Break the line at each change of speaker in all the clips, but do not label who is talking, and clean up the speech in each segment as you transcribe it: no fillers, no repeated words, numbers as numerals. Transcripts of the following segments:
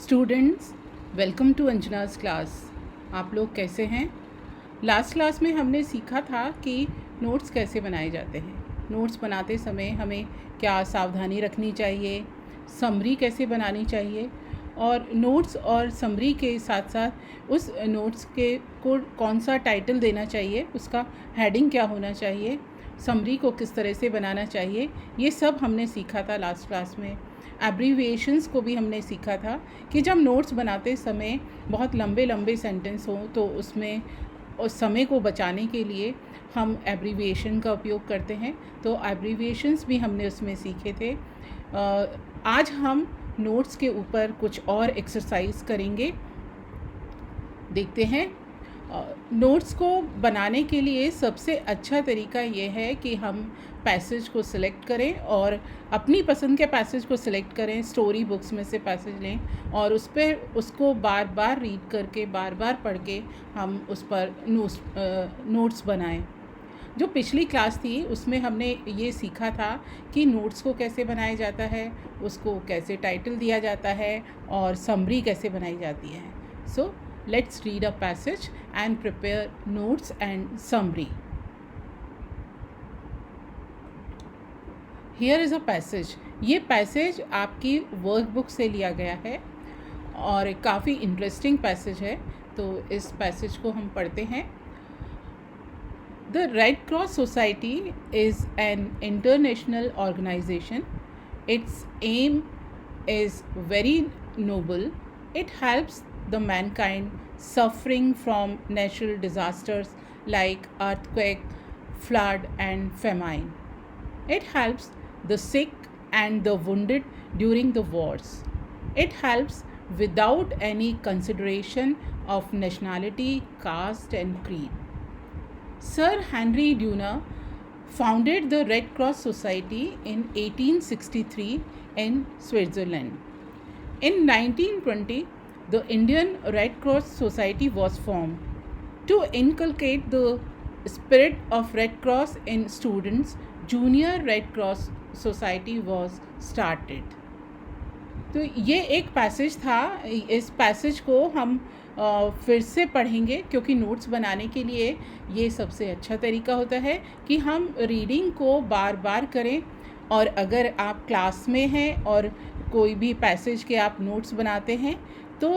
Students, welcome to Anjana's class. आप लोग कैसे हैं? लास्ट क्लास में हमने सीखा था कि नोट्स कैसे बनाए जाते हैं। नोट्स बनाते समय हमें क्या सावधानी रखनी चाहिए, समरी कैसे बनानी चाहिए और नोट्स और समरी के साथ साथ उस नोट्स के को कौन सा टाइटल देना चाहिए, उसका हेडिंग क्या होना चाहिए, समरी को किस तरह से बनाना चाहिए, ये सब हमने सीखा था लास्ट क्लास में। एब्रीविएशंस को भी हमने सीखा था कि जब नोट्स बनाते समय बहुत लंबे लंबे सेंटेंस हों तो उसमें उस समय को बचाने के लिए हम एब्रीविएशन का उपयोग करते हैं। तो एब्रीविएशंस भी हमने उसमें सीखे थे। आज हम नोट्स के ऊपर कुछ और एक्सरसाइज करेंगे। देखते हैं। नोट्स को बनाने के लिए सबसे अच्छा तरीका ये है कि हम पैसेज को सिलेक्ट करें और अपनी पसंद के पैसेज को सिलेक्ट करें। स्टोरी बुक्स में से पैसेज लें और उस पर उसको बार बार रीड करके, बार बार पढ़ के हम उस पर नोट्स बनाएं। जो पिछली क्लास थी उसमें हमने ये सीखा था कि नोट्स को कैसे बनाया जाता है, उसको कैसे टाइटल दिया जाता है और समरी कैसे बनाई जाती है। सो let's read a passage and prepare notes and summary. Here is a passage. ये पैसेज आपकी वर्कबुक से लिया गया है और काफ़ी इंटरेस्टिंग पैसेज है, तो इस पैसेज को हम पढ़ते हैं। The Red Cross Society is an international organization. Its aim is very noble. It helps the mankind suffering from natural disasters like earthquake, flood and famine. It helps the sick and the wounded during the wars. It helps without any consideration of nationality, caste and creed. Sir Henry Dunant founded the Red Cross Society in 1863 in Switzerland. In 1920, the Indian Red Cross Society was formed. To inculcate the spirit of Red Cross in students, Junior Red Cross Society was started. तो ये एक passage था। इस passage को हम फिर से पढ़ेंगे क्योंकि नोट्स बनाने के लिए ये सबसे अच्छा तरीका होता है कि हम रीडिंग को बार बार करें। और अगर आप क्लास में हैं और कोई भी पैसेज के आप नोट्स बनाते हैं तो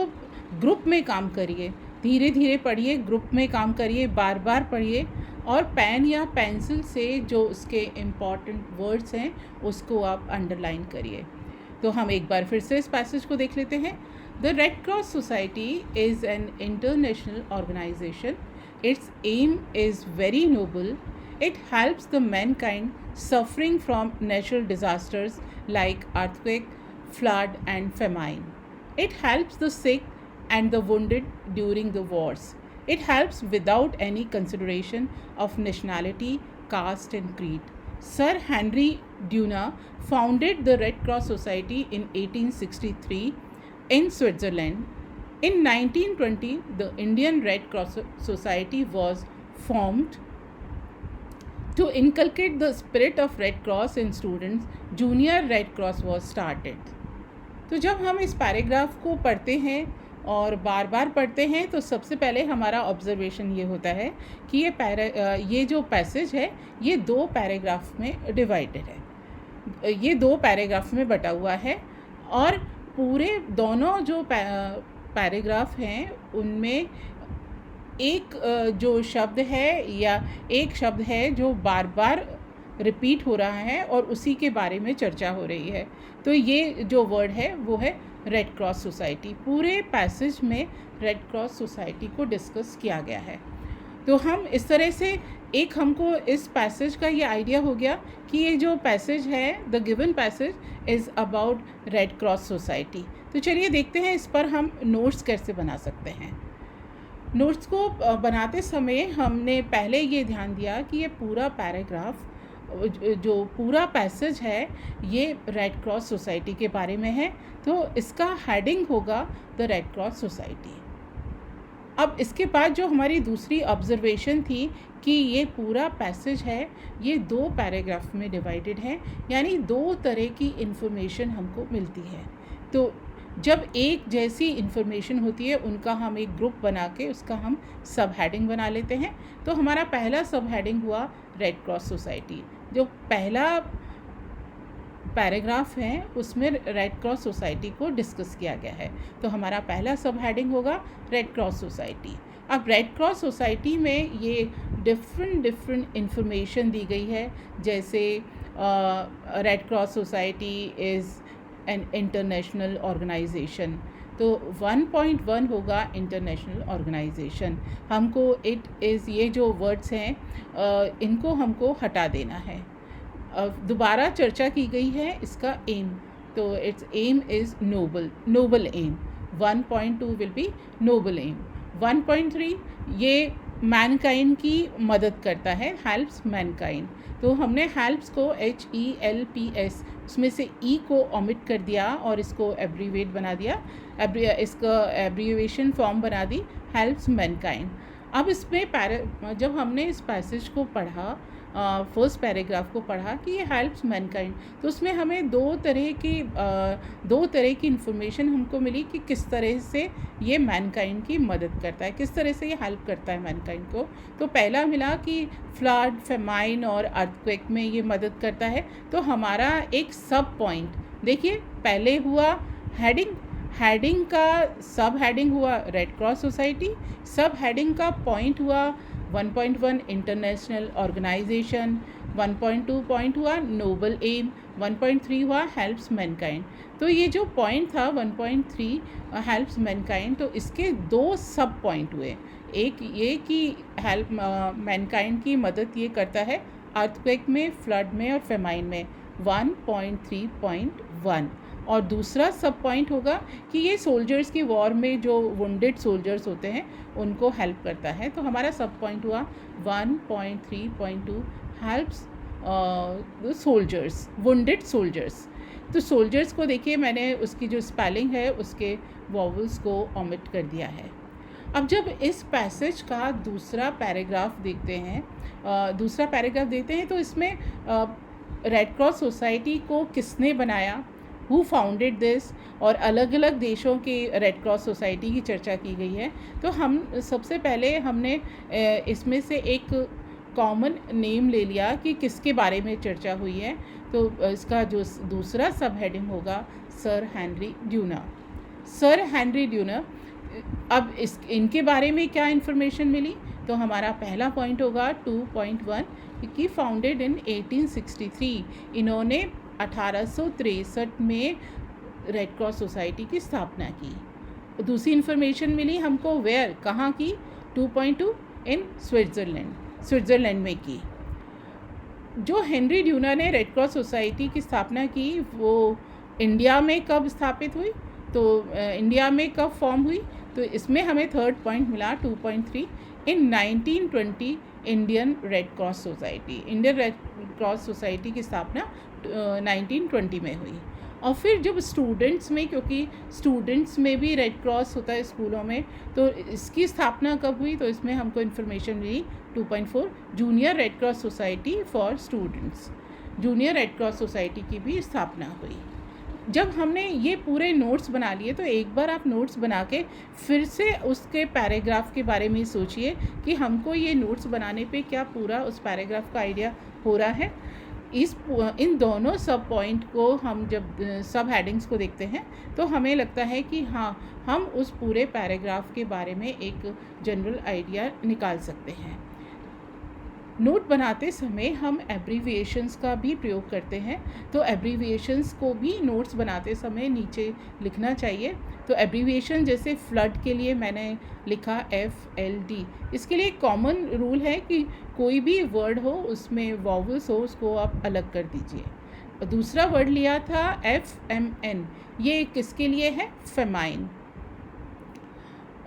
ग्रुप में काम करिए, धीरे धीरे पढ़िए, ग्रुप में काम करिए, बार बार पढ़िए और पेन या पेंसिल से जो उसके इम्पॉर्टेंट वर्ड्स हैं उसको आप अंडरलाइन करिए। तो हम एक बार फिर से इस पैसेज को देख लेते हैं। The Red Cross society is an international organisation. Its aim is very noble. It helps the mankind suffering from natural disasters like earthquake, flood and famine. It helps the sick and the wounded during the wars. It helps without any consideration of nationality, caste and creed. Sir Henry Dunant founded the Red Cross Society in 1863 in Switzerland. In 1920, the Indian Red Cross Society was formed. To inculcate the spirit of Red Cross in students, Junior Red Cross was started. तो जब हम इस paragraph को पढ़ते हैं और बार बार पढ़ते हैं तो सबसे पहले हमारा ऑब्जर्वेशन ये होता है कि ये जो पैसेज है ये दो पैराग्राफ में डिवाइडेड है, ये दो पैराग्राफ में बटा हुआ है और पूरे दोनों जो पैराग्राफ हैं उनमें एक जो शब्द है या एक शब्द है जो बार बार रिपीट हो रहा है और उसी के बारे में चर्चा हो रही है। तो ये जो वर्ड है वो है रेड क्रॉस सोसाइटी। पूरे पैसेज में रेड क्रॉस सोसाइटी को डिस्कस किया गया है। तो हम इस तरह से हमको इस पैसेज का ये आइडिया हो गया कि ये जो पैसेज है, the given passage is about red Cross society. तो चलिए देखते हैं इस पर हम नोट्स कैसे बना सकते हैं। नोट्स को बनाते समय हमने पहले ये ध्यान दिया कि ये पूरा पैराग्राफ, जो पूरा पैसेज है ये रेड क्रॉस सोसाइटी के बारे में है, तो इसका हेडिंग होगा द रेड क्रॉस सोसाइटी। अब इसके बाद जो हमारी दूसरी ऑब्जर्वेशन थी कि ये पूरा पैसेज है ये दो पैराग्राफ में डिवाइडेड है, यानी दो तरह की इन्फॉर्मेशन हमको मिलती है। तो जब एक जैसी इन्फॉर्मेशन होती है उनका हम एक ग्रुप बना के उसका हम सब हेडिंग बना लेते हैं। तो हमारा पहला सब हेडिंग हुआ रेड क्रॉस सोसाइटी। जो पहला पैराग्राफ है उसमें रेड क्रॉस सोसाइटी को डिस्कस किया गया है। तो हमारा पहला सब हेडिंग होगा रेड क्रॉस सोसाइटी। अब रेड क्रॉस सोसाइटी में ये डिफरेंट इंफॉर्मेशन दी गई है, जैसे Red Cross society is an international organization. तो 1.1 होगा इंटरनेशनल ऑर्गेनाइजेशन। हमको इट इज़, ये जो वर्ड्स हैं इनको हमको हटा देना है। दोबारा चर्चा की गई है इसका एम, तो its aim is noble aim. 1.2 will be noble aim. 1.3 ये मैनकाइंड की मदद करता है, हेल्प्स मैनकाइंड। तो हमने हेल्प्स को HELPS उसमें से ई को ओमिट कर दिया और इसको एब्रीवेट बना दिया, इसका एब्रीवेशन फॉर्म बना दी, हेल्प्स मैनकाइंड। अब इसमें जब हमने इस पैसेज को पढ़ा, फर्स्ट पैराग्राफ को पढ़ा कि ये हेल्प्स मैनकाइंड, तो उसमें हमें दो तरह की इन्फॉर्मेशन हमको मिली कि किस तरह से ये मैनकाइंड की मदद करता है, किस तरह से ये हेल्प करता है मैनकाइंड को। तो पहला मिला कि फ्लड, फेमाइन और अर्थक्वेक में ये मदद करता है। तो हमारा एक सब पॉइंट देखिए, पहले हुआ हेडिंग का सब हेडिंग हुआ रेड क्रॉस सोसाइटी, सब हेडिंग का पॉइंट हुआ 1.1 इंटरनेशनल ऑर्गेनाइजेशन, 1.2 पॉइंट हुआ नोबल एम, 1.3 हुआ हेल्प्स मैनकाइंड। तो ये जो पॉइंट था 1.3 हेल्प्स मैनकाइंड, तो इसके दो सब पॉइंट हुए। एक ये कि हेल्प मैनकाइंड की मदद ये करता है अर्थक्वेक में, फ्लड में और फेमाइन में, 1.3.1। और दूसरा सब पॉइंट होगा कि ये सोल्जर्स की वॉर में जो वुंडेड सोल्जर्स होते हैं उनको हेल्प करता है। तो हमारा सब पॉइंट हुआ 1.3.2 हेल्प्स सोल्जर्स, वुंडेड सोल्जर्स। तो सोल्जर्स को देखिए, मैंने उसकी जो स्पेलिंग है उसके वॉवल्स को ओमिट कर दिया है। अब जब इस पैसेज का दूसरा पैराग्राफ देखते हैं तो इसमें रेड क्रॉस सोसाइटी को किसने बनाया, हु फाउंडेड दिस, और अलग अलग देशों की रेड क्रॉस सोसाइटी की चर्चा की गई है। तो हम सबसे पहले हमने इसमें से एक कॉमन नेम ले लिया कि किसके बारे में चर्चा हुई है। तो इसका जो दूसरा सब हेडिंग होगा सर हेनरी ड्यूनर। अब इनके बारे में क्या इन्फॉर्मेशन मिली, तो हमारा पहला पॉइंट होगा 2.1 कि फाउंडेड इन 1863। इन्होंने 1863 में रेड क्रॉस सोसाइटी की स्थापना की। दूसरी इन्फॉर्मेशन मिली हमको वेयर, कहाँ की, 2.2 इन स्विट्ज़रलैंड में की। जो हेनरी ड्यूनर ने रेड क्रॉस सोसाइटी की स्थापना की वो इंडिया में कब स्थापित हुई, तो इंडिया में कब फॉर्म हुई, तो इसमें हमें थर्ड पॉइंट मिला 2.3 इन 1920 इंडियन रेड क्रॉस सोसाइटी की स्थापना 1920 में हुई। और फिर जब स्टूडेंट्स में, क्योंकि स्टूडेंट्स में भी रेड क्रॉस होता है स्कूलों में, तो इसकी स्थापना कब हुई, तो इसमें हमको इन्फॉर्मेशन मिली 2.4 junior Red Cross society for students, junior Red Cross society की भी स्थापना हुई। जब हमने ये पूरे नोट्स बना लिए, तो एक बार आप नोट्स बना के फिर से उसके पैराग्राफ के बारे में सोचिए कि हमको ये नोट्स बनाने पे क्या पूरा उस पैराग्राफ का आइडिया हो रहा है। इन दोनों सब पॉइंट को हम जब सब हेडिंग्स को देखते हैं तो हमें लगता है कि हाँ, हम उस पूरे पैराग्राफ के बारे में एक जनरल आइडिया निकाल सकते हैं। नोट बनाते समय हम एब्रीविएशंस का भी प्रयोग करते हैं, तो एब्रीविएशंस को भी नोट्स बनाते समय नीचे लिखना चाहिए। तो एब्रीविएशन जैसे फ्लड के लिए मैंने लिखा FLD। इसके लिए कॉमन रूल है कि कोई भी वर्ड हो उसमें वॉवल्स हो उसको आप अलग कर दीजिए। दूसरा वर्ड लिया था FMN, ये किसके लिए है, फेमाइन।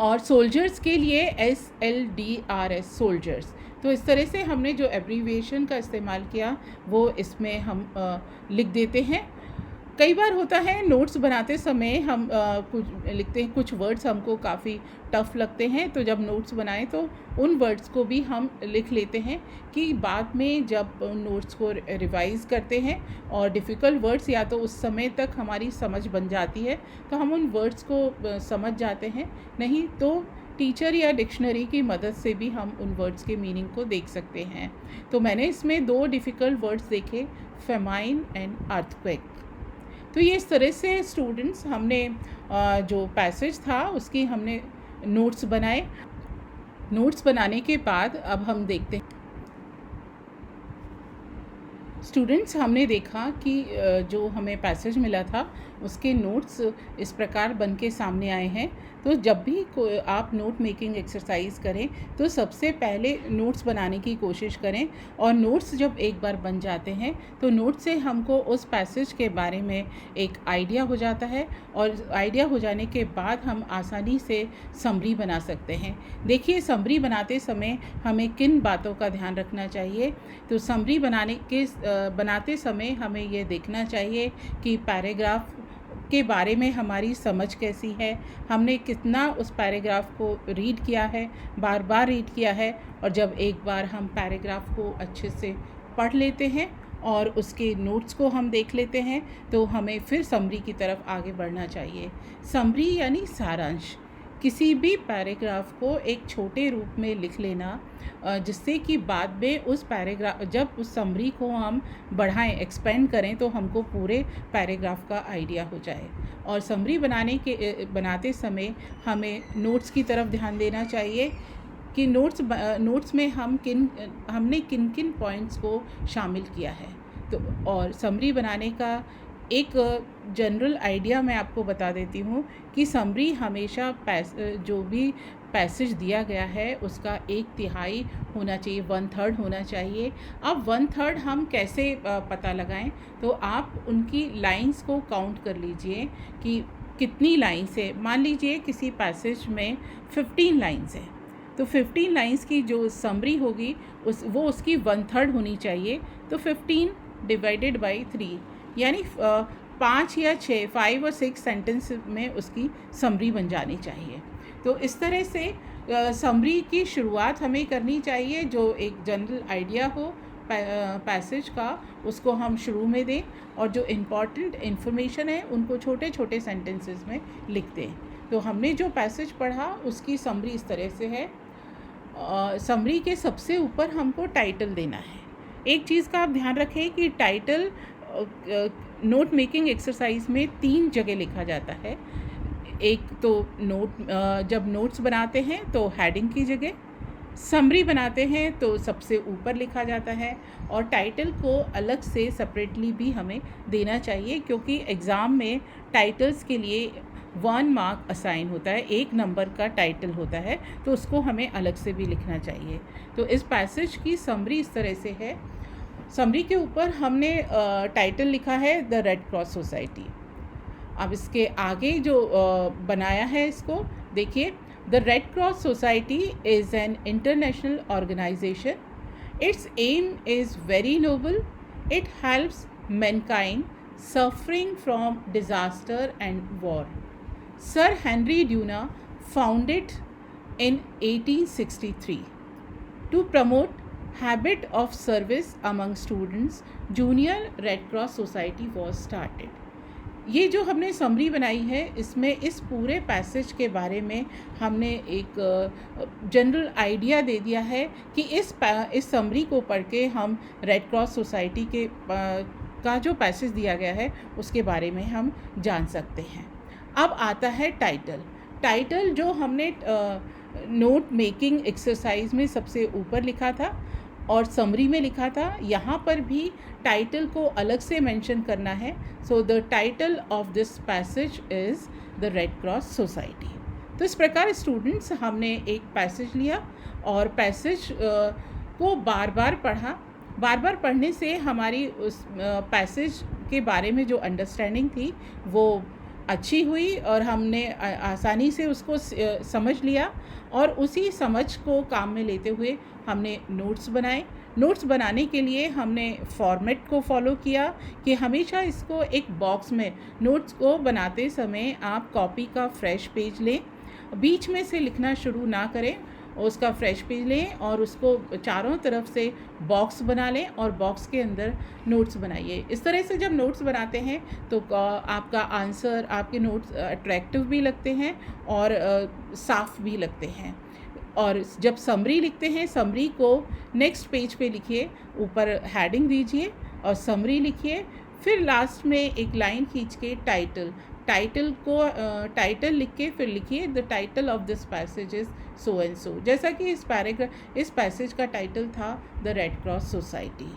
और सोल्जर्स के लिए SLDRS, सोल्जर्स। तो इस तरह से हमने जो एब्रीविएशन का इस्तेमाल किया वो इसमें हम लिख देते हैं। कई बार होता है नोट्स बनाते समय हम कुछ लिखते हैं, कुछ वर्ड्स हमको काफ़ी टफ़ लगते हैं, तो जब नोट्स बनाएं तो उन वर्ड्स को भी हम लिख लेते हैं कि बाद में जब नोट्स को रिवाइज़ करते हैं और डिफ़िकल्ट वर्ड्स या तो उस समय तक हमारी समझ बन जाती है तो हम उन वर्ड्स को समझ जाते हैं, नहीं तो टीचर या डिक्शनरी की मदद से भी हम उन वर्ड्स के मीनिंग को देख सकते हैं। तो मैंने इसमें 2 डिफ़िकल्ट वर्ड्स देखे, फेमाइन एंड अर्थक्वेक। तो ये इस तरह से स्टूडेंट्स हमने जो पैसेज था उसकी हमने नोट्स बनाए। नोट्स बनाने के बाद अब हम देखते हैं स्टूडेंट्स, हमने देखा कि जो हमें पैसेज मिला था उसके नोट्स इस प्रकार बन के सामने आए हैं। तो जब भी आप नोट मेकिंग एक्सरसाइज करें तो सबसे पहले नोट्स बनाने की कोशिश करें, और नोट्स जब एक बार बन जाते हैं तो नोट से हमको उस पैसेज के बारे में एक आइडिया हो जाता है, और आइडिया हो जाने के बाद हम आसानी से समरी बना सकते हैं। देखिए, समरी बनाते समय हमें किन बातों का ध्यान रखना चाहिए। तो समरी बनाते समय हमें ये देखना चाहिए कि पैराग्राफ के बारे में हमारी समझ कैसी है, हमने कितना उस पैराग्राफ को रीड किया है, बार बार रीड किया है, और जब एक बार हम पैराग्राफ को अच्छे से पढ़ लेते हैं और उसके नोट्स को हम देख लेते हैं तो हमें फिर समरी की तरफ आगे बढ़ना चाहिए। समरी यानी सारांश, किसी भी पैराग्राफ को एक छोटे रूप में लिख लेना, जिससे कि बाद में उस पैराग्राफ जब उस समरी को हम बढ़ाएं, एक्सपेंड करें तो हमको पूरे पैराग्राफ का आइडिया हो जाए। और समरी बनाते समय हमें नोट्स की तरफ ध्यान देना चाहिए कि नोट्स में हमने किन किन पॉइंट्स को शामिल किया है। तो और समरी बनाने का एक जनरल आइडिया मैं आपको बता देती हूँ कि समरी हमेशा जो भी पैसेज दिया गया है उसका 1/3 होना चाहिए, 1/3 होना चाहिए। अब 1/3 हम कैसे पता लगाएं, तो आप उनकी लाइंस को काउंट कर लीजिए कि कितनी लाइंस है। मान लीजिए किसी पैसेज में 15 लाइंस है, तो 15 लाइंस की जो समरी होगी वो उसकी 1/3 होनी चाहिए। तो 15 डिवाइडेड बाई 3 यानी 5 या 6, 5 और 6 सेंटेंस में उसकी समरी बन जानी चाहिए। तो इस तरह से समरी की शुरुआत हमें करनी चाहिए। जो एक जनरल आइडिया हो पैसेज का उसको हम शुरू में दें, और जो इम्पॉर्टेंट इन्फॉर्मेशन है उनको छोटे छोटे सेंटेंसेस में लिख दें। तो हमने जो पैसेज पढ़ा उसकी समरी इस तरह से है। समरी के सबसे ऊपर हमको टाइटल देना है। एक चीज़ का आप ध्यान रखें कि टाइटल नोट मेकिंग एक्सरसाइज में 3 जगह लिखा जाता है। एक तो जब नोट्स बनाते हैं तो हेडिंग की जगह, समरी बनाते हैं तो सबसे ऊपर लिखा जाता है, और टाइटल को अलग से सेपरेटली भी हमें देना चाहिए, क्योंकि एग्ज़ाम में टाइटल्स के लिए 1 मार्क असाइन होता है, 1 नंबर का टाइटल होता है, तो उसको हमें अलग से भी लिखना चाहिए। तो इस पैसेज की समरी इस तरह से है। समरी के ऊपर हमने टाइटल लिखा है द रेड क्रॉस सोसाइटी। अब इसके आगे जो बनाया है इसको देखिए, the Red Cross society is an international organisation. Its aim is very noble. It helps mankind suffering from disaster and war. Sir Henry Dunant founded in 1863 to promote habit of service among students. Junior Red Cross Society was started. ये जो हमने summary बनाई है इसमें इस पूरे passage के बारे में हमने एक जनरल आइडिया दे दिया है कि इस समरी को पढ़ के हम रेड क्रॉस सोसाइटी का जो पैसेज दिया गया है उसके बारे में हम जान सकते हैं। अब आता है टाइटल जो हमने नोट मेकिंग एक्सरसाइज में सबसे ऊपर लिखा था और समरी में लिखा था। यहाँ पर भी टाइटल को अलग से मेंशन करना है। So the title of this passage is the Red Cross society. तो इस प्रकार स्टूडेंट्स हमने एक पैसेज लिया और पैसेज को बार बार पढ़ा। बार बार पढ़ने से हमारी उस पैसेज के बारे में जो अंडरस्टैंडिंग थी वो अच्छी हुई और हमने आसानी से उसको समझ लिया और उसी समझ को काम में लेते हुए हमने नोट्स बनाए। नोट्स बनाने के लिए हमने फॉर्मेट को फॉलो किया कि हमेशा इसको एक बॉक्स में, नोट्स को बनाते समय आप कॉपी का फ्रेश पेज लें, बीच में से लिखना शुरू ना करें, उसका फ्रेश पेज लें और उसको चारों तरफ से बॉक्स बना लें और बॉक्स के अंदर नोट्स बनाइए। इस तरह से जब नोट्स बनाते हैं तो आपका आंसर, आपके नोट्स अट्रैक्टिव भी लगते हैं और साफ भी लगते हैं। और जब समरी लिखते हैं, समरी को नेक्स्ट पेज पे लिखिए, ऊपर हेडिंग दीजिए और समरी लिखिए, फिर लास्ट में एक लाइन खींच के टाइटल लिख के फिर लिखिए the title of this passage is so and so. जैसा कि इस पैसेज का टाइटल था द रेड क्रॉस सोसाइटी।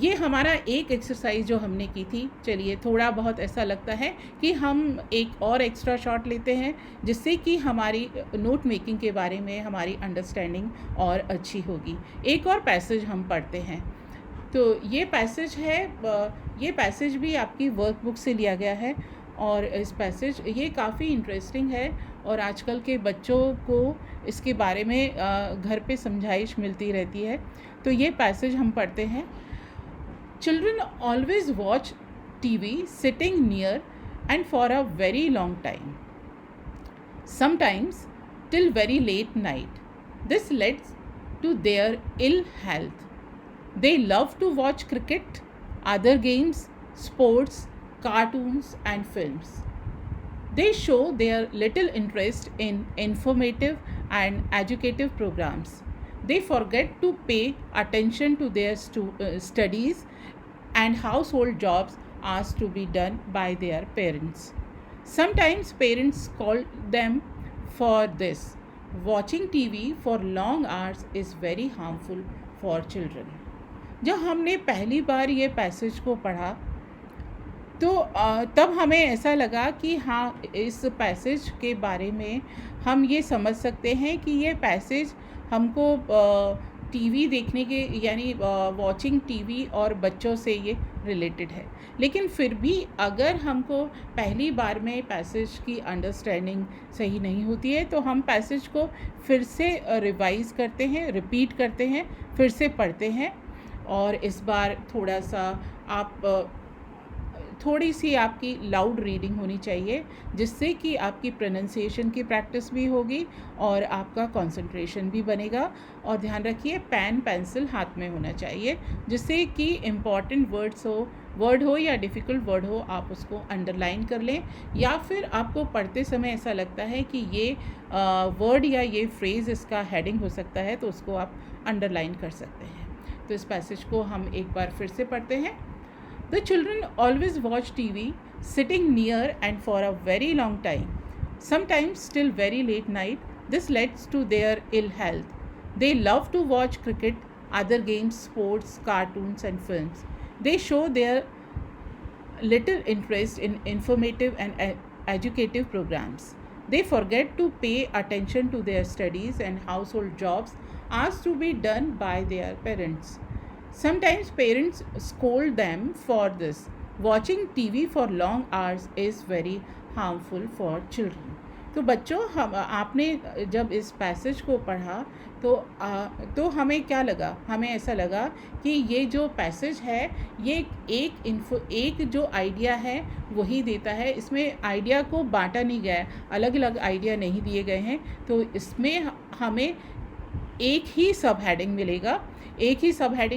ये हमारा एक एक्सरसाइज जो हमने की थी। चलिए, थोड़ा बहुत ऐसा लगता है कि हम एक और एक्स्ट्रा शॉट लेते हैं जिससे कि हमारी नोट मेकिंग के बारे में हमारी अंडरस्टैंडिंग और अच्छी होगी। एक और पैसेज हम पढ़ते हैं। तो ये पैसेज भी आपकी वर्कबुक से लिया गया है और इस पैसेज ये काफ़ी इंटरेस्टिंग है और आजकल के बच्चों को इसके बारे में घर पे समझाइश मिलती रहती है। तो ये पैसेज हम पढ़ते हैं। Children always watch TV sitting near and for a very long time, sometimes till very late night. This leads to their ill health. They love to watch cricket, other games, sports, cartoons, and films. They show their little interest in informative and educative programs. They forget to pay attention to their studies and household jobs asked to be done by their parents. Sometimes parents call them for this. Watching TV for long hours is very harmful for children. जब हमने पहली बार ये passage को पढ़ा तो तब हमें ऐसा लगा कि हाँ, इस पैसेज के बारे में हम ये समझ सकते हैं कि ये पैसेज हमको टीवी देखने के, यानी वॉचिंग टीवी और बच्चों से ये रिलेटेड है। लेकिन फिर भी अगर हमको पहली बार में पैसेज की अंडरस्टैंडिंग सही नहीं होती है तो हम पैसेज को फिर से रिवाइज करते हैं, रिपीट करते हैं, फिर से पढ़ते हैं और इस बार थोड़ी सी आपकी लाउड रीडिंग होनी चाहिए जिससे कि आपकी प्रोनाउंसिएशन की प्रैक्टिस भी होगी और आपका कंसंट्रेशन भी बनेगा। और ध्यान रखिए, पेन पेंसिल हाथ में होना चाहिए जिससे कि इम्पॉर्टेंट वर्ड हो या डिफ़िकल्ट वर्ड हो आप उसको अंडरलाइन कर लें, या फिर आपको पढ़ते समय ऐसा लगता है कि ये वर्ड या ये फ्रेज़ इसका हेडिंग हो सकता है तो उसको आप अंडरलाइन कर सकते हैं। तो इस पैसेज को हम एक बार फिर से पढ़ते हैं। The children always watch TV sitting near and for a very long time, sometimes till very late night. This leads to their ill health. They love to watch cricket, other games, sports, cartoons, and films. They show their little interest in informative and educative programs. They forget to pay attention to their studies and household jobs asked to be done by their parents. Sometimes parents scold them for this. Watching TV for long hours is very harmful for children. तो बच्चों, आपने जब इस passage को पढ़ा तो हमें क्या लगा? हमें ऐसा लगा कि ये जो पैसेज है ये एक जो आइडिया है वही देता है। इसमें आइडिया को बांटा नहीं गया है, अलग अलग आइडिया नहीं दिए गए हैं। तो इसमें हमें एक ही सब हेडिंग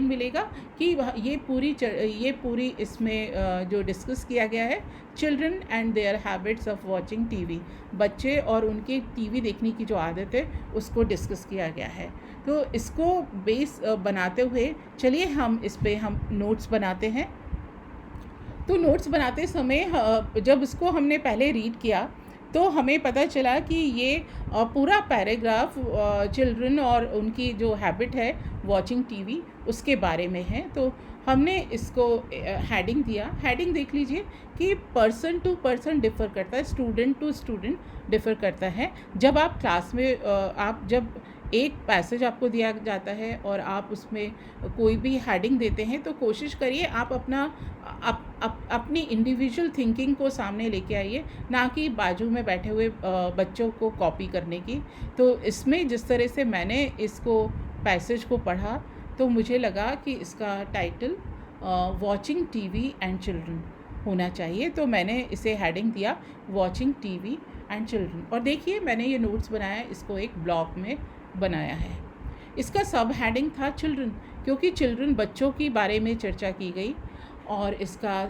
मिलेगा कि ये पूरी इसमें जो डिस्कस किया गया है, children and their habits of watching TV, बच्चे और उनके टीवी देखने की जो आदत है उसको डिस्कस किया गया है। तो इसको बेस बनाते हुए चलिए हम नोट्स बनाते हैं। तो नोट्स बनाते समय जब इसको हमने पहले रीड किया तो हमें पता चला कि ये पूरा पैराग्राफ चिल्ड्रन और उनकी जो हैबिट है वॉचिंग टीवी उसके बारे में है। तो हमने इसको हेडिंग दिया। हेडिंग देख लीजिए कि पर्सन टू पर्सन डिफ़र करता है, स्टूडेंट टू स्टूडेंट डिफ़र करता है। जब आप क्लास में जब एक पैसेज आपको दिया जाता है और आप उसमें कोई भी हेडिंग देते हैं तो कोशिश करिए आप अपनी इंडिविजुअल थिंकिंग को सामने लेके आइए, ना कि बाजू में बैठे हुए बच्चों को कॉपी करने की। तो इसमें जिस तरह से मैंने इसको पैसेज को पढ़ा तो मुझे लगा कि इसका title watching TV and children होना चाहिए, तो मैंने इसे हेडिंग दिया वॉचिंग टीवी एंड चिल्ड्रन। और देखिए मैंने ये नोट्स बनाया, इसको एक ब्लॉक में बनाया है। इसका सब हेडिंग था चिल्ड्रन, क्योंकि चिल्ड्रन बच्चों के बारे में चर्चा की गई। और इसका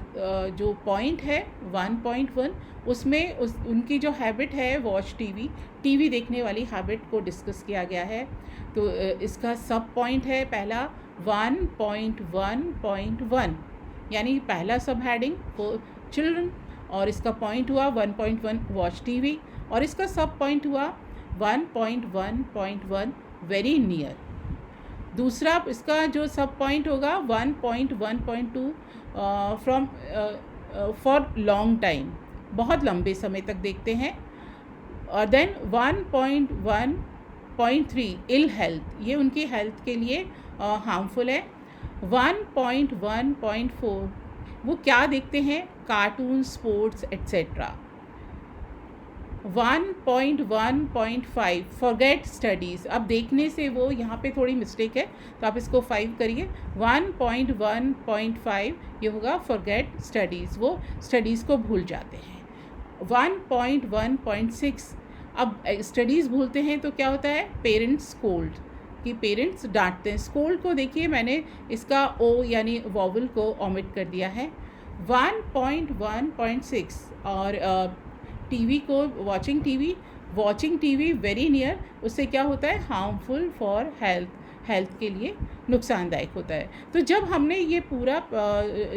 जो पॉइंट है 1.1, उसमें उनकी जो हैबिट है वॉच टीवी देखने वाली हैबिट को डिस्कस किया गया है। तो इसका सब पॉइंट है पहला 1.1.1, यानी पहला सब हेडिंग वो चिल्ड्रन, और इसका पॉइंट हुआ 1.1 वॉच टीवी, और इसका सब पॉइंट हुआ 1.1.1 वेरी नियर। दूसरा इसका जो सब पॉइंट होगा 1.1.2 फ्रॉम फॉर लॉन्ग टाइम, बहुत लंबे समय तक देखते हैं। और देन 1.1.3 इल हेल्थ, ये उनकी हेल्थ के लिए हार्मफुल है। 1.1.4 वो क्या देखते हैं, cartoon, sports etcetera. 1.1.5 forget studies, अब देखने से वो यहाँ पे थोड़ी मिस्टेक है तो आप इसको 5 करिए। 1.1.5 ये होगा फॉरगेट स्टडीज़, वो स्टडीज़ को भूल जाते हैं। 1.1.6 अब स्टडीज़ भूलते हैं तो क्या होता है, पेरेंट्स स्कोल्ड, कि पेरेंट्स डांटते हैं। स्कोल्ड को देखिए मैंने इसका ओ यानी वॉवल को ओमिट कर दिया है। 1.1.6 और टीवी को वॉचिंग टीवी वेरी नियर, उससे क्या होता है, हार्मफुल फॉर हेल्थ के लिए नुकसानदायक होता है। तो जब हमने ये पूरा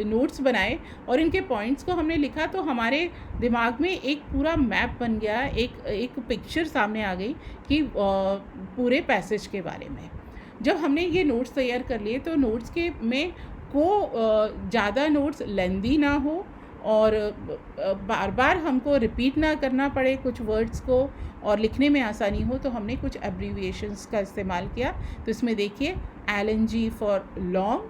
नोट्स बनाए और इनके पॉइंट्स को हमने लिखा तो हमारे दिमाग में एक पूरा मैप बन गया, एक पिक्चर सामने आ गई कि पूरे पैसेज के बारे में। जब हमने ये नोट्स तैयार कर लिए तो नोट्स के में ज़्यादा नोट्स लेंदी ना हो और बार बार हमको रिपीट ना करना पड़े कुछ वर्ड्स को, और लिखने में आसानी हो, तो हमने कुछ एब्रीविएशंस का इस्तेमाल किया। तो इसमें देखिए LNG for long,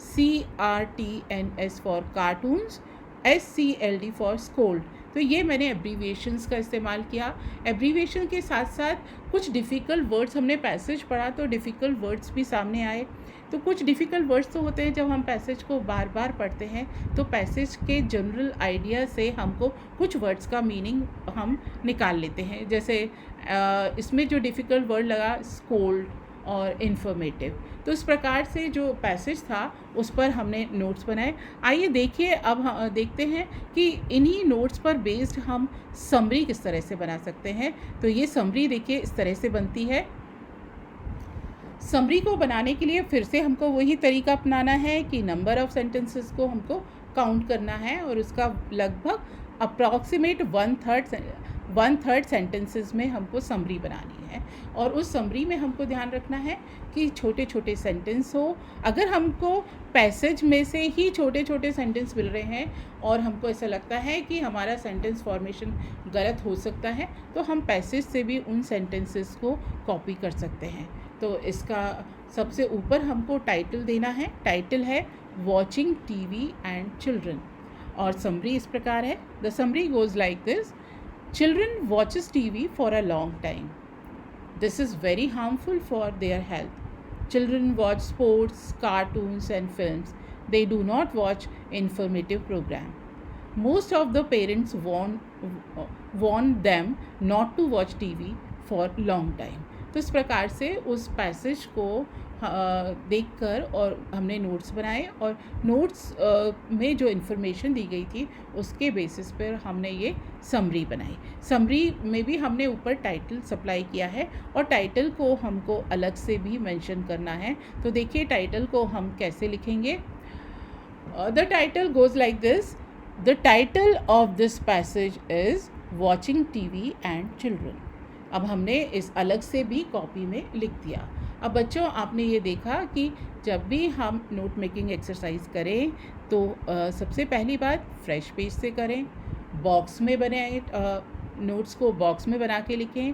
CRTNS for cartoons, SCLD for scold. तो ये मैंने एब्रीविएशंस का इस्तेमाल किया। एब्रीविएशन के साथ साथ कुछ डिफ़िकल्ट वर्ड्स, हमने पैसेज पढ़ा तो डिफ़िकल्ट वर्ड्स भी सामने आए। तो कुछ डिफ़िकल्ट वर्ड्स तो होते हैं जब हम पैसेज को बार बार पढ़ते हैं, तो पैसेज के जनरल आइडिया से हमको कुछ वर्ड्स का मीनिंग हम निकाल लेते हैं। जैसे इसमें जो डिफ़िकल्ट वर्ड लगा स्कोल्ड और इन्फॉर्मेटिव, तो इस प्रकार से जो पैसेज था उस पर हमने नोट्स बनाए। आइए देखिए, अब देखते हैं कि इन्हीं नोट्स पर बेस्ड हम समरी किस तरह से बना सकते हैं। तो ये समरी देखिए इस तरह से बनती है। समरी को बनाने के लिए फिर से हमको वही तरीका अपनाना है कि नंबर ऑफ़ सेंटेंसेस को हमको काउंट करना है, और उसका लगभग अप्रॉक्सीमेट वन थर्ड सेंटेंसेस में हमको समरी बनानी है। और उस समरी में हमको ध्यान रखना है कि छोटे छोटे सेंटेंस हो। अगर हमको पैसेज में से ही छोटे छोटे सेंटेंस मिल रहे हैं और हमको ऐसा लगता है कि हमारा सेंटेंस फॉर्मेशन गलत हो सकता है, तो हम पैसेज से भी उन सेंटेंसेस को कॉपी कर सकते हैं। तो इसका सबसे ऊपर हमको टाइटल देना है। टाइटल है वॉचिंग टीवी एंड चिल्ड्रन, और समरी इस प्रकार है। The summary goes like this: Children watches TV for a long time. This is very harmful for their health. Children watch sports, cartoons and films. They do not watch informative program. Most of the parents warn them not to watch TV for long time. तो इस प्रकार से उस passage को देखकर और हमने notes बनाए, और नोट्स में जो इन्फॉर्मेशन दी गई थी उसके बेसिस पर हमने ये समरी बनाई। समरी में भी हमने ऊपर टाइटल सप्लाई किया है, और टाइटल को हमको अलग से भी मेंशन करना है। तो देखिए टाइटल को हम कैसे लिखेंगे। The title goes like this: the title of this passage is watching TV and children. अब हमने इस अलग से भी कॉपी में लिख दिया। अब बच्चों, आपने ये देखा कि जब भी हम नोट मेकिंग एक्सरसाइज करें तो सबसे पहली बात फ्रेश पेज से करें, बॉक्स में बनाएं, नोट्स को बॉक्स में बना के लिखें,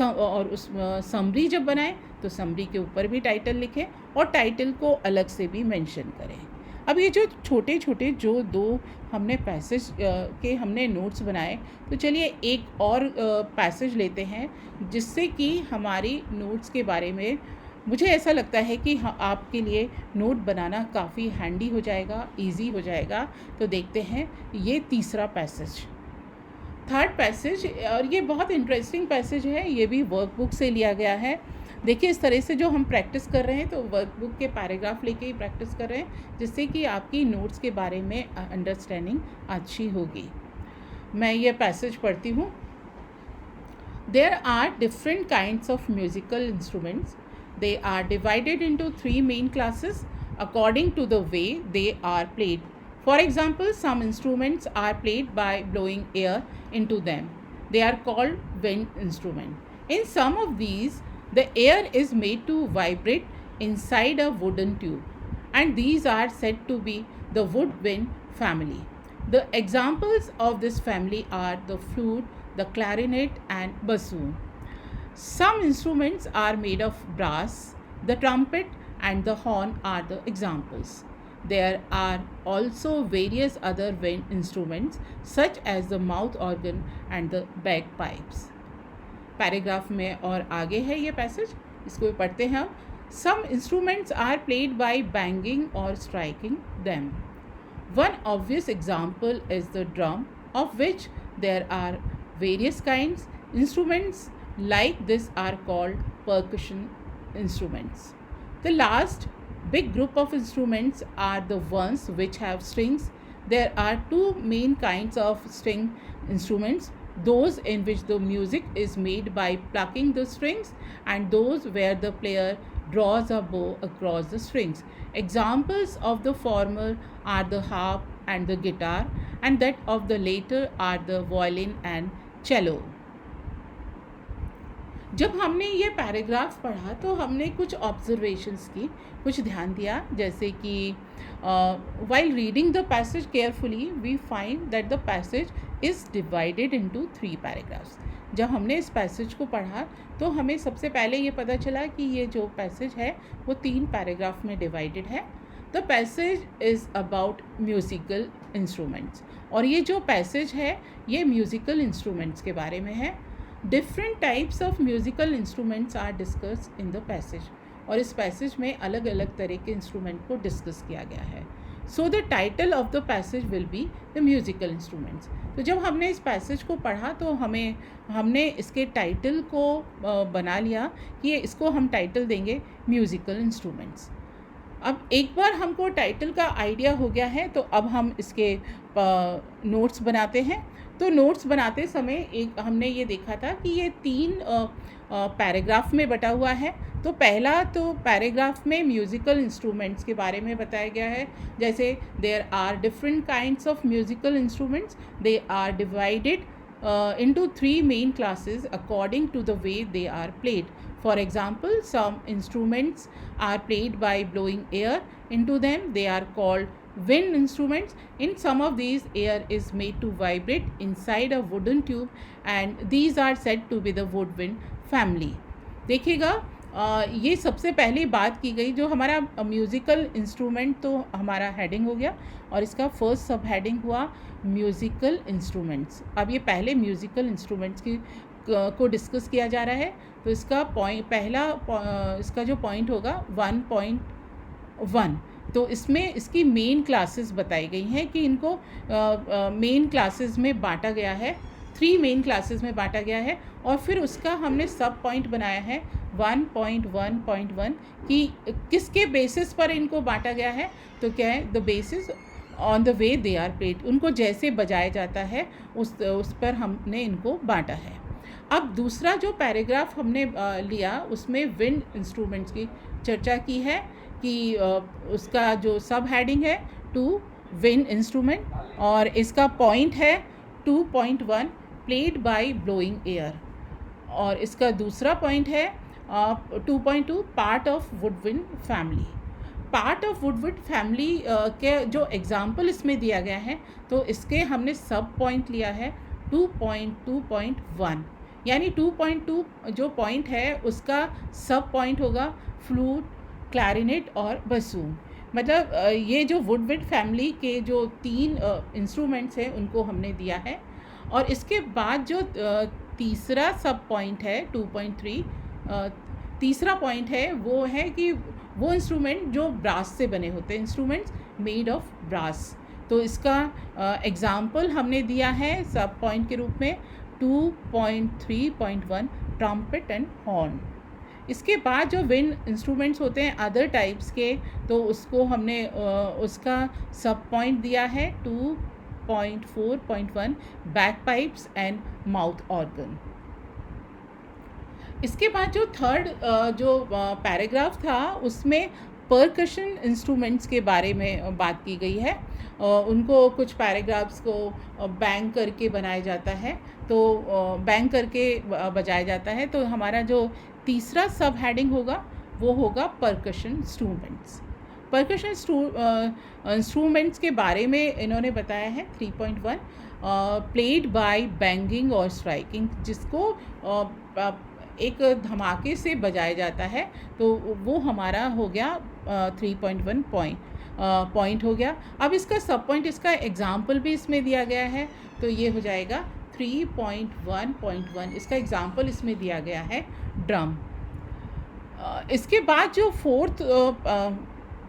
और उस समरी जब बनाएं तो समरी के ऊपर भी टाइटल लिखें और टाइटल को अलग से भी मेंशन करें। अब ये जो छोटे छोटे जो दो हमने पैसेज के हमने नोट्स बनाए, तो चलिए एक और पैसेज लेते हैं जिससे कि हमारी नोट्स के बारे में मुझे ऐसा लगता है कि आपके लिए नोट बनाना काफ़ी हैंडी हो जाएगा, इजी हो जाएगा। तो देखते हैं ये तीसरा पैसेज, थर्ड पैसेज, और ये बहुत इंटरेस्टिंग पैसेज है। ये भी वर्कबुक से लिया गया है। देखिए इस तरह से जो हम प्रैक्टिस कर रहे हैं तो वर्कबुक के पैराग्राफ लेके ही प्रैक्टिस कर रहे हैं, जिससे कि आपकी नोट्स के बारे में अंडरस्टैंडिंग अच्छी होगी। मैं ये पैसेज पढ़ती हूँ। There are different kinds of musical instruments. They are divided into three main classes according to the way they are played. For example, some instruments are played by blowing air into them. They are called wind instruments. In some of these, the air is made to vibrate inside a wooden tube, and these are said to be the woodwind family. The examples of this family are the flute, the clarinet, and bassoon. Some instruments are made of brass. The trumpet and the horn are the examples. There are also various other wind instruments such as the mouth organ and the bagpipes. Paragraph में और आगे है ये passage, इसको पढ़ते हैं हम। Some instruments are played by banging or striking them. One obvious example is the drum, of which there are various kinds. Instruments like this are called percussion instruments. The last big group of instruments are the ones which have strings. There are two main kinds of string instruments: those in which the music is made by plucking the strings, and those where the player draws a bow across the strings. Examples of the former are the harp and the guitar, and that of the later are the violin and cello. जब हमने ये paragraph पढ़ा तो हमने कुछ observations की, कुछ ध्यान दिया, जैसे कि while reading the passage carefully we find that the passage is divided into 3 paragraphs. जब हमने इस पैसेज को पढ़ा तो हमें सबसे पहले ये पता चला कि ये जो पैसेज है वो 3 पैराग्राफ में डिवाइडेड है. The passage is about musical instruments, और ये जो पैसेज है ये म्यूज़िकल इंस्ट्रूमेंट्स के बारे में है. Different types of musical instruments are discuss in the passage, और इस पैसेज में अलग अलग तरह के इंस्ट्रूमेंट को डिस्कस किया गया है. So the title of the passage will be the musical instruments. तो जब हमने इस पैसेज को पढ़ा तो हमने इसके टाइटल को बना लिया कि इसको हम टाइटल देंगे म्यूज़िकल इंस्ट्रूमेंट्स. अब एक बार हमको टाइटल का आइडिया हो गया है तो अब हम इसके नोट्स बनाते हैं. तो नोट्स बनाते समय हमने ये देखा था कि ये 3 पैराग्राफ में बटा हुआ है. तो पहला तो पैराग्राफ में म्यूज़िकल इंस्ट्रूमेंट्स के बारे में बताया गया है, जैसे there are different kinds of musical instruments. They are divided into 3 main classes according to the way they are played. For example, some instruments are played by blowing air into them. They are called wind instruments. In some of these, air is made to vibrate inside a wooden tube, and these are said to be the woodwind family. देखिएगा ये सबसे पहली बात की गई. जो हमारा musical instrument तो हमारा हेडिंग हो गया, और इसका फर्स्ट सब हेडिंग हुआ म्यूज़िकल इंस्ट्रूमेंट्स. अब ये पहले म्यूज़िकल इंस्ट्रूमेंट्स को डिस्कस किया जा रहा है. तो इसका इसका जो पॉइंट होगा 1.1. तो इसमें इसकी मेन क्लासेस बताई गई हैं कि इनको मेन क्लासेस में बांटा गया है, 3 मेन क्लासेस में बांटा गया है. और फिर उसका हमने सब पॉइंट बनाया है 1.1.1 कि किसके बेसिस पर इनको बांटा गया है. तो क्या है, the basis on the way they are played, उनको जैसे बजाया जाता है उस पर हमने इनको बांटा है. अब दूसरा जो पैराग्राफ हमने लिया उसमें विंड इंस्ट्रूमेंट्स की चर्चा की है कि उसका जो सब हेडिंग है 2 विंड इंस्ट्रूमेंट, और इसका पॉइंट है 2.1 प्लेड बाय ब्लोइंग एयर, और इसका दूसरा पॉइंट है 2.2 part of woodwind family. Part of woodwind family के जो एग्जाम्पल इसमें दिया गया है तो इसके हमने सब पॉइंट लिया है 2.2.1, यानी 2.2 जो पॉइंट है उसका सब पॉइंट होगा फ्लूट, क्लैरिनेट और बसून. मतलब ये जो वुडविंड फैमिली के जो 3 इंस्ट्रूमेंट्स हैं उनको हमने दिया है. और इसके बाद जो तीसरा सब पॉइंट है 2.3, तीसरा पॉइंट है वो है कि वो इंस्ट्रूमेंट जो ब्रास से बने होते हैं, इंस्ट्रूमेंट्स मेड ऑफ ब्रास। तो इसका एग्जाम्पल हमने दिया है सब पॉइंट के रूप में 2.3.1 ट्रम्पेट एंड हॉर्न। इसके बाद जो विंड इंस्ट्रूमेंट्स होते हैं अदर टाइप्स के, तो उसको हमने उसका सब पॉइंट दिया है 2.4.1 back pipes and mouth organ. इसके बाद जो थर्ड जो पैराग्राफ था उसमें परकशन इंस्ट्रूमेंट्स के बारे में बात की गई है। उनको कुछ पैराग्राफ्स को बैंग करके बनाया जाता है, तो बैंग करके बजाया जाता है। तो हमारा जो तीसरा सब हेडिंग होगा वो होगा परकशन इंस्ट्रूमेंट्स। परकशन इंस्ट्रूमेंट्स के बारे में इन्होंने बताया है 3.1 प्लेड बाय बैंगिंग और स्ट्राइकिंग, जिसको एक धमाके से बजाया जाता है, तो वो हमारा हो गया 3.1 पॉइंट हो गया। अब इसका सब पॉइंट, इसका एग्जाम्पल भी इसमें दिया गया है, तो ये हो जाएगा 3.1.1। इसका एग्जाम्पल इसमें दिया गया है ड्रम। इसके बाद जो फोर्थ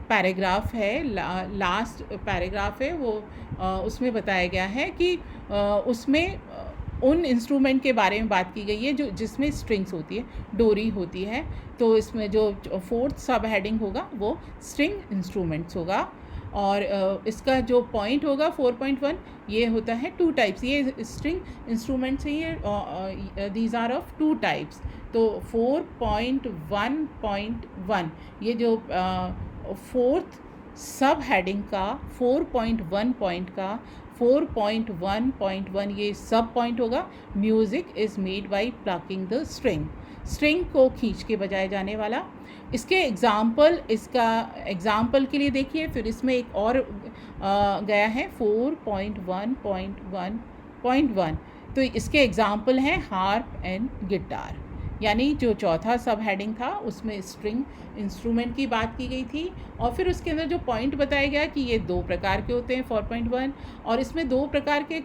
पैराग्राफ है, लास्ट पैराग्राफ है, वो उसमें बताया गया है कि उसमें उन इंस्ट्रूमेंट के बारे में बात की गई है जो जिसमें स्ट्रिंग्स होती है, डोरी होती है। तो इसमें जो फोर्थ सब हेडिंग होगा वो स्ट्रिंग इंस्ट्रूमेंट्स होगा। और इसका जो पॉइंट होगा 4.1, ये होता है 2 टाइप्स। ये स्ट्रिंग इंस्ट्रूमेंट्स हैं, ये दीज आर ऑफ 2 टाइप्स। तो 4.1.1 ये जो फोर्थ सब हेडिंग का 4.1 पॉइंट का 4.1.1 ये सब पॉइंट होगा। Music is made by plucking the string को खींच के बजाया जाने वाला। इसके एग्जाम्पल, इसका एग्जाम्पल के लिए देखिए, फिर इसमें एक और गया है 4.1.1.1। तो इसके एग्जाम्पल हैं हार्प एंड गिटार। यानी जो चौथा सब हेडिंग था उसमें स्ट्रिंग इंस्ट्रूमेंट की बात की गई थी, और फिर उसके अंदर जो पॉइंट बताया गया कि ये 2 प्रकार के होते हैं 4.1, और इसमें 2 प्रकार के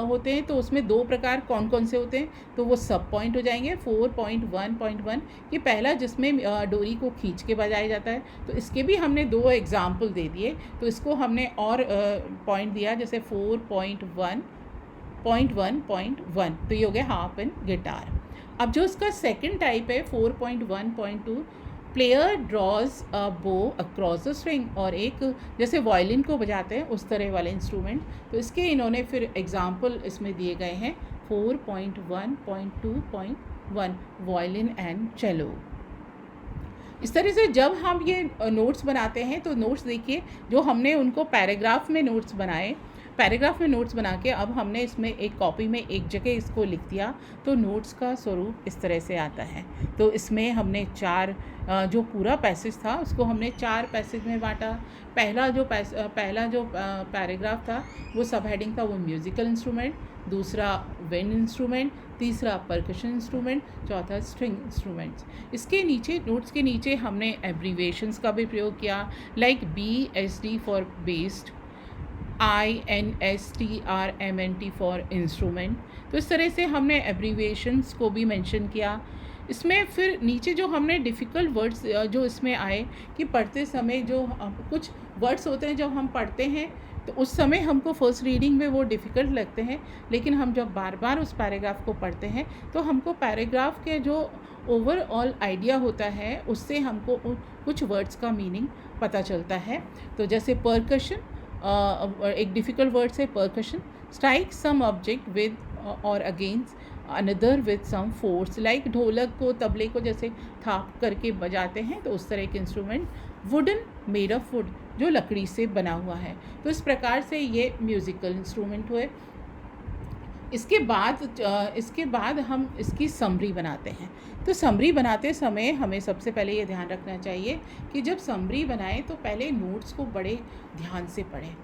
होते हैं। तो उसमें 2 प्रकार कौन कौन से होते हैं, तो वो सब पॉइंट हो जाएंगे। 4.1.1 ये पहला जिसमें डोरी को खींच के बजाया जाता है, तो इसके भी हमने 2 एग्जाम्पल दे दिए। तो इसको हमने और पॉइंट दिया, जैसे 4.1.1, तो ये हो गया हार्प एंड गिटार। अब जो इसका सेकंड टाइप है 4.1.2, प्लेयर ड्रॉज अ बो अक्रॉस द स्ट्रिंग, और एक जैसे वायलिन को बजाते हैं उस तरह वाले इंस्ट्रूमेंट। तो इसके इन्होंने फिर एग्जाम्पल इसमें दिए गए हैं 4.1.2.1 वायलिन एंड चेलो। इस तरह से जब हम ये नोट्स बनाते हैं, तो नोट्स देखिए, जो हमने उनको पैराग्राफ में नोट्स बनाए, पैराग्राफ में नोट्स बना के अब हमने इसमें एक कॉपी में एक जगह इसको लिख दिया, तो नोट्स का स्वरूप इस तरह से आता है। तो इसमें हमने 4 जो पूरा पैसेज था उसको हमने 4 पैसेज में बांटा। पहला जो पैराग्राफ था वो सब हेडिंग था वो म्यूज़िकल इंस्ट्रूमेंट, दूसरा विंड इंस्ट्रूमेंट, तीसरा परकशन इंस्ट्रूमेंट, चौथा स्ट्रिंग इंस्ट्रूमेंट्स। इसके नीचे, नोट्स के नीचे हमने एब्रीवेशंस का भी प्रयोग किया, like BSD for based, INSTRMNT for instrument. तो इस तरह से हमने एब्रीवेशंस को भी मेंशन किया। इसमें फिर नीचे जो हमने डिफ़िकल्ट वर्ड्स जो इसमें आए कि पढ़ते समय जो कुछ वर्ड्स होते हैं जब हम पढ़ते हैं तो उस समय हमको फर्स्ट रीडिंग में वो डिफ़िकल्ट लगते हैं, लेकिन हम जब बार बार उस पैराग्राफ को पढ़ते हैं तो हमको पैराग्राफ के जो ओवरऑल आइडिया होता है उससे हमको कुछ वर्ड्स का मीनिंग पता चलता है। तो जैसे परकशन, एक डिफ़िकल्ट वर्ड है percussion, strike some object with और against another with some force, like dholak को, तबले को जैसे थाप करके बजाते हैं, तो उस तरह के instrument. Wooden, made of would, जो लकड़ी से बना हुआ है। तो इस प्रकार से ये म्यूज़िकल इंस्ट्रूमेंट हुए। इसके बाद हम इसकी समरी बनाते हैं। तो समरी बनाते समय हमें सबसे पहले ये ध्यान रखना चाहिए कि जब समरी बनाएं तो पहले नोट्स को बड़े ध्यान से पढ़ें।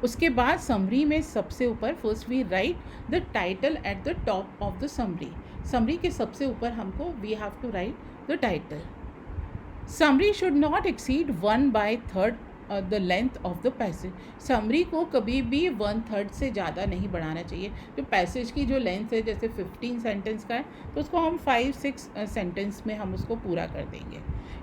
उसके बाद समरी में सबसे ऊपर first we write the title at the top of the summary. Summary के सबसे ऊपर हमको we have to write the title. Summary should not exceed 1/3 the length of the passage. Summary को कभी भी 1/3 से ज़्यादा नहीं बढ़ाना चाहिए। तो पैसेज की जो लेंथ है जैसे 15 सेंटेंस का है तो उसको हम 5-6 सेंटेंस में हम उसको पूरा कर देंगे।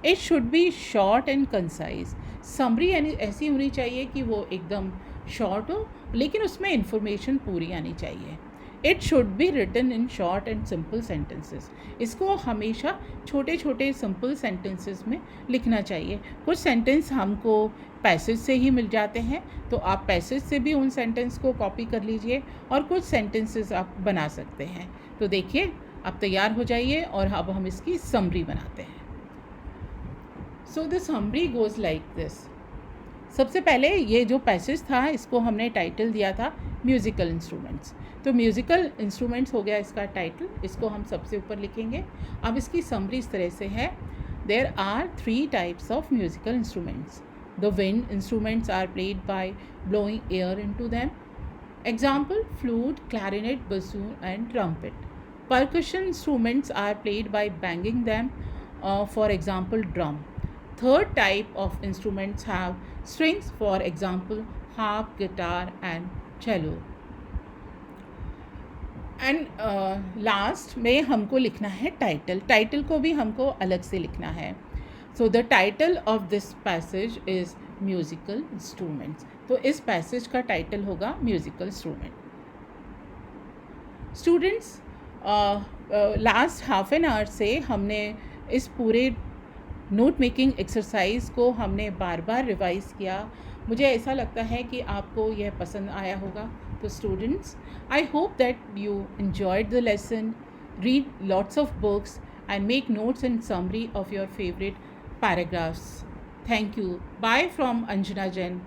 It should B short and concise. Summary यानी ऐसी होनी चाहिए कि वो एकदम शॉर्ट हो लेकिन उसमें इंफॉर्मेशन पूरी आनी चाहिए। It should be written in short and simple sentences. इसको हमेशा छोटे छोटे सिंपल सेंटेंसेस में लिखना चाहिए। कुछ सेंटेंस हमको पैसेज से ही मिल जाते हैं तो आप पैसेज से भी उन सेंटेंस को कॉपी कर लीजिए और कुछ सेंटेंसेस आप बना सकते हैं। तो देखिए आप तैयार हो जाइए और अब हम इसकी समरी बनाते हैं। So the summary goes like this. सबसे पहले ये जो पैसेज था इसको हमने टाइटल दिया था म्यूज़िकल इंस्ट्रूमेंट्स। तो म्यूज़िकल इंस्ट्रूमेंट्स हो गया इसका टाइटल, इसको हम सबसे ऊपर लिखेंगे। अब इसकी समरी इस तरह से है, there are 3 types of musical instruments. The wind instruments are played by blowing air into them. Example flute, clarinet, bassoon and trumpet. Percussion instruments are played by banging them, for example drum. Third type of instruments have strings, for example harp, guitar and cello. And last में हमको लिखना है title. Title को भी हमको अलग से लिखना है। So the title of this passage is musical instruments. तो इस पैसेज का टाइटल होगा musical instrument. Students, last half an hour से हमने इस पूरे नोट मेकिंग एक्सरसाइज को हमने बार बार रिवाइज़ किया। मुझे ऐसा लगता है कि आपको यह पसंद आया होगा। तो students, I hope that you enjoyed the lesson. Read lots of books and make notes and summary of your favorite paragraphs. Thank you. Bye from Anjana Jain.